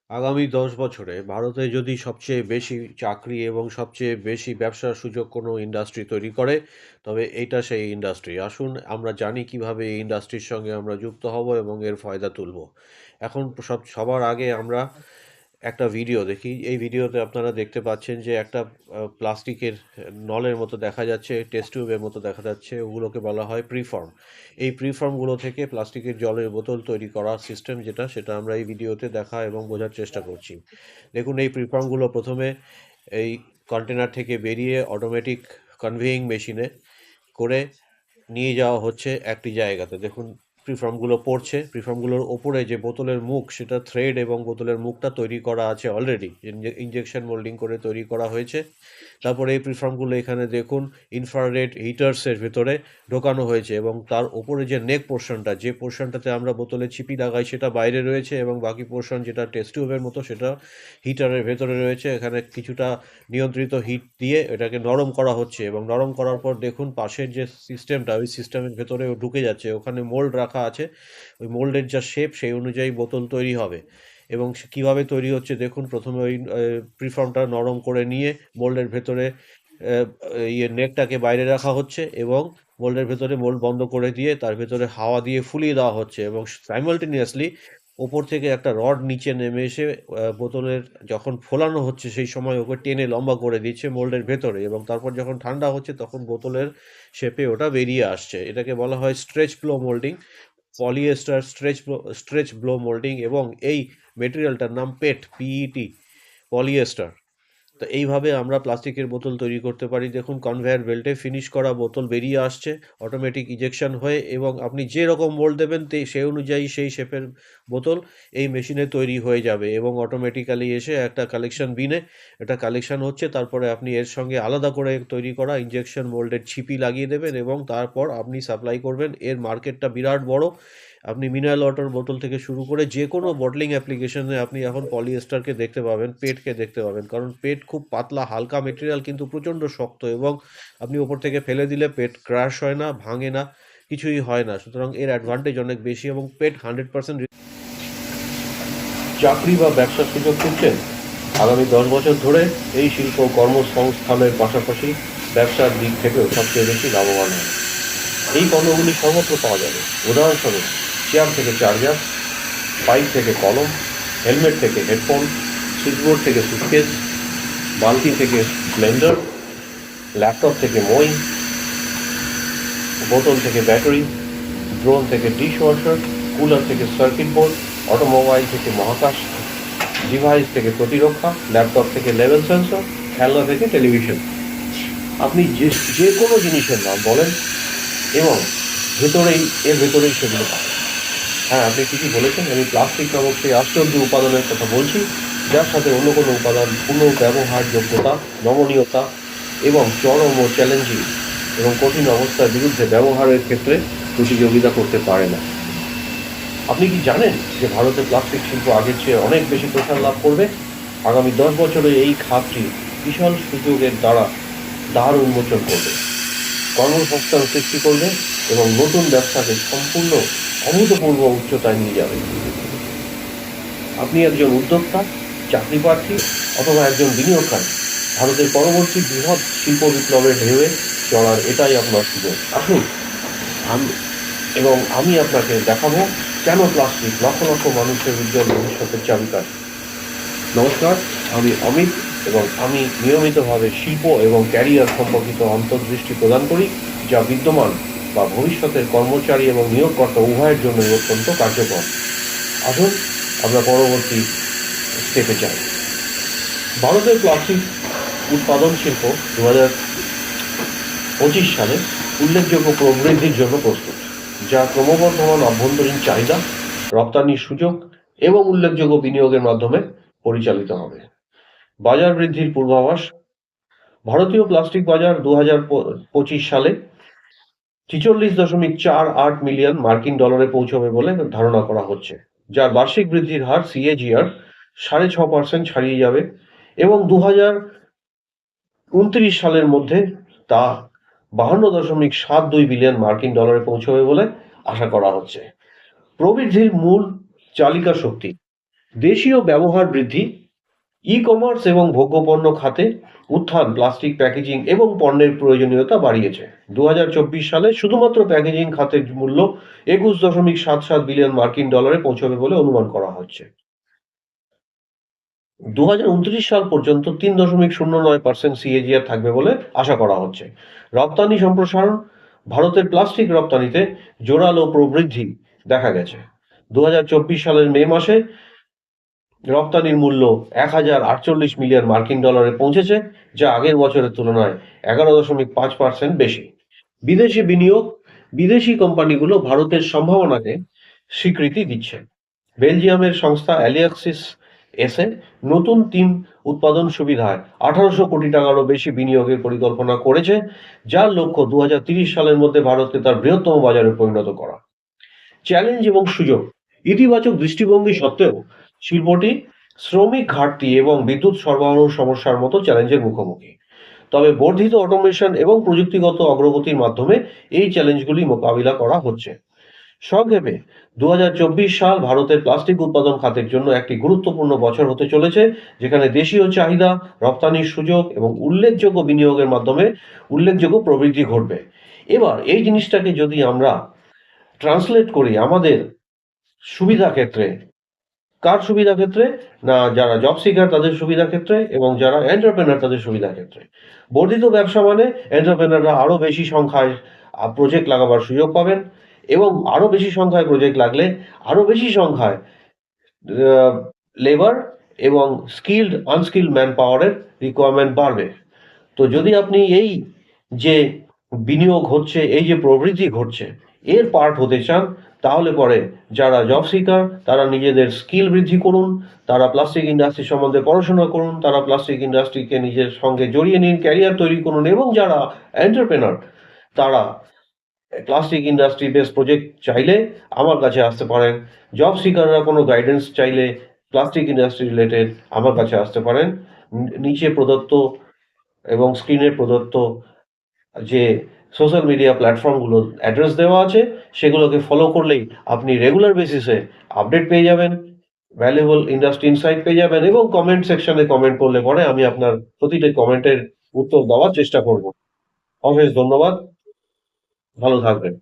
আগামী ১০ বছরে ভারতে যদি সবচেয়ে বেশি চাকরি এবং সবচেয়ে বেশি ব্যবসার সুযোগ কোনো ইন্ডাস্ট্রি তৈরি করে, তবে এইটা সেই ইন্ডাস্ট্রি। আসুন আমরা জানি কিভাবে এই ইন্ডাস্ট্রির সঙ্গে আমরা যুক্ত হব এবং এর ফায়দা তুলব। এখন সবার আগে আমরা একটা ভিডিও দেখি। এই ভিডিওতে আপনারা দেখতে পাচ্ছেন যে একটা প্লাস্টিকের নলের মতো দেখা যাচ্ছে, টেস্ট টিউবের মতো দেখা যাচ্ছে। ওগুলোকে বলা হয় প্রিফর্ম। এই প্রিফর্মগুলো থেকে প্লাস্টিকের জলের বোতল তৈরি করার সিস্টেম যেটা, সেটা আমরা এই ভিডিওতে দেখা এবং বোঝার চেষ্টা করছি। দেখুন এই প্রিফর্মগুলো প্রথমে এই কন্টেনার থেকে বেরিয়ে অটোমেটিক কনভেয়িং মেশিনে করে নিয়ে যাওয়া হচ্ছে একটি জায়গাতে। দেখুন প্রিফর্মগুলো পড়ছে। প্রিফর্মগুলোর ওপরে যে বোতলের মুখ, সেটা থ্রেড এবং বোতলের মুখটা তৈরি করা আছে অলরেডি। ইনজেকশন মোল্ডিং করে তৈরি করা হয়েছে। তারপরে এই প্রিফর্মগুলো এখানে দেখুন ইনফ্রারেড হিটার্সের ভেতরে ঢোকানো হয়েছে এবং তার ওপরে যে নেক পোর্শনটা, যে পোর্শনটাতে আমরা বোতলে ছিপি লাগাই, সেটা বাইরে রয়েছে এবং বাকি পোর্শন যেটা টেস্ট টিউবের মতো সেটা হিটারের ভেতরে রয়েছে। এখানে কিছুটা নিয়ন্ত্রিত হিট দিয়ে এটাকে নরম করা হচ্ছে এবং নরম করার পর দেখুন পাশের যে সিস্টেমটা, ওই সিস্টেমের ভেতরেও ঢুকে যাচ্ছে। ওখানে মোল্ড রাখা আছে। ওই মোল্ডের যা শেপ সেই অনুযায়ী বোতল তৈরি হবে এবং কীভাবে তৈরি হচ্ছে দেখুন। প্রথমে ওই প্রিফর্মটা নরম করে নিয়ে মোল্ডের ভেতরে নেকটাকে বাইরে রাখা হচ্ছে এবং মোল্ডের ভেতরে মোল্ড বন্ধ করে দিয়ে তার ভেতরে হাওয়া দিয়ে ফুলিয়ে দেওয়া হচ্ছে এবং সাইমালটেনিয়াসলি ওপর থেকে একটা রড নিচে নেমে এসে বোতলের যখন ফোলানো হচ্ছে সেই সময় ওকে টেনে লম্বা করে দিচ্ছে মোল্ডের ভেতরে এবং তারপর যখন ঠান্ডা হচ্ছে তখন বোতলের শেপে ওটা বেরিয়ে আসছে। এটাকে বলা হয় stretch blow moulding, polyester stretch blow moulding এবং এই মেটেরিয়ালটার নাম পিইটি, পলিয়েস্টার। তো এইভাবে আমরা প্লাস্টিকের বোতল তৈরি করতে পারি। দেখুন কনভেয়ার বেল্টে ফিনিশ করা বোতল বেরিয়ে আসছে অটোমেটিক ইজেকশন হয়ে এবং আপনি যে রকম মোল্ড দেবেন সেই অনুযায়ী সেই শেপের বোতল এই মেশিনে তৈরি হয়ে যাবে এবং অটোমেটিক্যালি এসে একটা কালেকশন বিনে এটা কালেকশন হচ্ছে। তারপরে আপনি এর সঙ্গে আলাদা করে তৈরি করা ইনজেকশন মোল্ডের ছিপি লাগিয়ে দেবেন এবং তারপর আপনি সাপ্লাই করবেন। এর মার্কেটটা বিরাট বড়। আপনি মিনারেল ওয়াটার বোতল থেকে শুরু করে যে কোনো বটলিং অ্যাপ্লিকেশনে আপনি এখন পলিয়েস্টারকে দেখতে পাবেন, পেটকে দেখতে পাবেন। কারণ পেট খুব পাতলা হালকা মেটেরিয়াল কিন্তু প্রচণ্ড শক্ত এবং আপনি ওপর থেকে ফেলে দিলে পেট ক্র্যাশ হয় না, ভাঙে না, কিছুই হয় না। সুতরাং এর অ্যাডভান্টেজ অনেক বেশি এবং পেট 100%। চাকরি বা ব্যবসার সুযোগ খুঁজছেন? আগামী 10 বছর ধরে এই শিল্প কর্মসংস্থানের পাশাপাশি ব্যবসার দিক থেকেও সবচেয়ে বেশি লাভবান হয়। এই পণ্যগুলি সর্বত্র পাওয়া যাবে। উদাহরণস্বরূপ চেয়ার থেকে চার্জার, পাইপ থেকে কলম, হেলমেট থেকে হেডফোন, সুইচবোর্ড থেকে সুটকেস, বালতি থেকে ব্লেন্ডার, ল্যাপটপ থেকে মই, বোতল থেকে ব্যাটারি, ড্রোন থেকে ডিশওয়াশার, কুলার থেকে সার্কিট বোর্ড, অটোমোবাইল থেকে মহাকাশ, ডিভাইস থেকে প্রতিরক্ষা, ল্যাপটপ থেকে লেভেল সেন্সর, খেলনা থেকে টেলিভিশন। আপনি যে কোনো জিনিসের নাম বলেন এবং এর ভেতরেই সেগুলো পাবেন। হ্যাঁ, আপনি ঠিকই বলেছেন। আমি প্লাস্টিক নামক সেই আশ্চর্য উপাদানের কথা বলছি, যার সাথে অন্য কোনো উপাদান পুনর্ব্যবহারযোগ্যতা, নমনীয়তা এবং চরম ও চ্যালেঞ্জিং এবং কঠিন অবস্থার বিরুদ্ধে ব্যবহারের ক্ষেত্রে প্রতিযোগিতা করতে পারে না। আপনি কি জানেন যে ভারতে প্লাস্টিক শিল্প আগের চেয়ে অনেক বেশি প্রসার লাভ করবে? আগামী 10 বছরে এই খাতটি বিশাল সুযোগের দ্বার উন্মোচন করবে, কর্মসংস্থান সৃষ্টি করবে এবং নতুন ব্যবসাকে সম্পূর্ণ অভূতপূর্ব উচ্চতায় নিয়ে যাবে। আপনি একজন উদ্যোক্তা, চাকরি প্রার্থী অথবা একজন বিনিয়োগকারী, ভারতের পরবর্তী বৃহৎ শিল্প বিপ্লবের ঢেউয়ে চলার এটাই আপনার সুযোগ। আসুন আমি আপনাকে দেখাবো কেন প্লাস্টিক লক্ষ লক্ষ মানুষের উজ্জ্বল ভবিষ্যতের চাবিকাঠি। নমস্কার, আমি অমিত এবং আমি নিয়মিতভাবে শিল্প এবং ক্যারিয়ার সম্পর্কিত অন্তর্দৃষ্টি প্রদান করি, যা বিদ্যমান বা ভবিষ্যতের কর্মচারী এবং নিয়োগকর্তা উভয়ের জন্য অত্যন্ত কার্যকর। আসুন আমরা পরবর্তী স্টেপে যাই। ভারতের প্লাস্টিক উৎপাদন শিল্প 2025 সালে উল্লেখযোগ্য প্রবৃদ্ধির জন্য প্রস্তুত, যা ক্রমবর্ধমান অভ্যন্তরীণ চাহিদা, রপ্তানির সুযোগ এবং উল্লেখযোগ্য বিনিয়োগের মাধ্যমে পরিচালিত হবে। বাজার বৃদ্ধির পূর্বাভাস। ভারতীয় প্লাস্টিক বাজার 2025 সালে 46.48 মিলিয়ন মার্কিন ডলারে পৌঁছবে বলে ধারণা করা হচ্ছে, যার বার্ষিক বৃদ্ধির হার CAGR 6.5% ছাড়িয়ে যাবে এবং 2029 সালের মধ্যে তা 52.72 বিলিয়ন মার্কিন ডলারে পৌঁছবে বলে আশা করা হচ্ছে। প্রবৃদ্ধির মূল চালিকা শক্তি দেশীয় ব্যবহার বৃদ্ধি, ই-কমার্স এবং ভোগ্যপণ্য খাতে উত্থান প্লাস্টিক প্যাকেজিং এবং পণ্যের প্রয়োজনীয়তা বাড়িয়েছে। 2024 সালে শুধুমাত্র প্যাকেজিং খাতের মূল্য 21.77 বিলিয়ন মার্কিন ডলারে পৌঁছবে বলে অনুমান করা হচ্ছে। 2029 সাল পর্যন্ত 3.09% সিএজিআর থাকবে বলে আশা করা হচ্ছে। রপ্তানি সম্প্রসারণ, ভারতের প্লাস্টিক রপ্তানিতে জোরালো প্রবৃদ্ধি দেখা গেছে। 2024 সালের মে মাসে রপ্তানির মূল্য 1048 মিলিয়ন মার্কিন ডলারে পৌঁছেছে, যা আগের বছরের তুলনায় 11.5% বেশি। বিদেশি বিনিয়োগ, বিদেশি কোম্পানিগুলো ভারতের সম্ভাবনাকে স্বীকৃতি দিচ্ছে। বেলজিয়ামের সংস্থা অ্যালিয়াক্সিস এসে নতুন তিন উৎপাদন সুবিধায় 1800 কোটি টাকারও বেশি বিনিয়োগের পরিকল্পনা করেছে, যার লক্ষ্য 2030 সালের মধ্যে ভারতকে তার বৃহত্তম বাজারে পরিণত করা। চ্যালেঞ্জ এবং সুযোগ, ইতিবাচক দৃষ্টিভঙ্গি সত্ত্বেও শিল্পটি শ্রমিক ঘাটতি এবং বিদ্যুৎ সরবরাহ সমস্যার মতো চ্যালেঞ্জের মুখোমুখি। তবে বর্ধিত অটোমেশন এবং প্রযুক্তিগত অগ্রগতির মাধ্যমে এই চ্যালেঞ্জগুলি মোকাবিলা করা হচ্ছে। সংক্ষেপে 2024 সাল ভারতের প্লাস্টিক উৎপাদন খাতের জন্য একটি গুরুত্বপূর্ণ বছর হতে চলেছে, যেখানে দেশীয় চাহিদা, রপ্তানির সুযোগ এবং উল্লেখযোগ্য বিনিয়োগের মাধ্যমে উল্লেখযোগ্য প্রবৃদ্ধি ঘটবে। এবার এই জিনিসটাকে যদি আমরা ট্রান্সলেট করি আমাদের সুবিধা ক্ষেত্রে, কার সুবিধা ক্ষেত্রে? না, যারা জব সিকার তাদের সুবিধা ক্ষেত্রে এবং যারা এন্টারপ্রেনার তাদের সুবিধা ক্ষেত্রে। বর্ধিত ব্যবসা মানে এন্টারপ্রেনাররা আরো বেশি সংখ্যায় প্রজেক্ট লাগাবার সুযোগ পাবেন এবং আরো বেশি সংখ্যায় প্রজেক্ট লাগলে আরো বেশি সংখ্যায় লেবার এবং স্কিল্ড আনস্কিল্ড ম্যান পাওয়ারের রিকোয়ারমেন্ট বাড়বে। তো যদি আপনি এই যে বিনিয়োগ হচ্ছে, এই যে প্রবৃদ্ধি ঘটছে, এর পার্ট হতে চান, তাহলে পরে যারা জব সিকার তারা নিজেদের স্কিল বৃদ্ধি করুন, তারা প্লাস্টিক ইন্ডাস্ট্রি সম্বন্ধে পড়াশোনা করুন, তারা প্লাস্টিক ইন্ডাস্ট্রিকে নিজের সঙ্গে জড়িয়ে নিন, ক্যারিয়ার তৈরি করুন এবং যারা এন্টারপ্রেনার তারা প্লাস্টিক ইন্ডাস্ট্রি বেস প্রজেক্ট চাইলে আমার কাছে আসতে পারেন। জব সিকাররা কোনো গাইডেন্স চাইলে প্লাস্টিক ইন্ডাস্ট্রি রিলেটেড আমার কাছে আসতে পারেন। নিচে প্রদত্ত এবং স্ক্রিনে প্রদত্ত যে সোশ্যাল মিডিয়া প্ল্যাটফর্মগুলোর অ্যাড্রেস দেওয়া আছে, সেগুলোকে ফলো করলেই আপনি রেগুলার বেসিসে আপডেট পেয়ে যাবেন, ভ্যালুয়েবল ইন্ডাস্ট্রি ইনসাইট পেয়ে যাবেন এবং কমেন্ট সেকশনে কমেন্ট করলে পরে আমি আপনার প্রতিটা কমেন্টের উত্তর দেওয়ার চেষ্টা করব। অশেষ ধন্যবাদ, ভালো থাকবেন।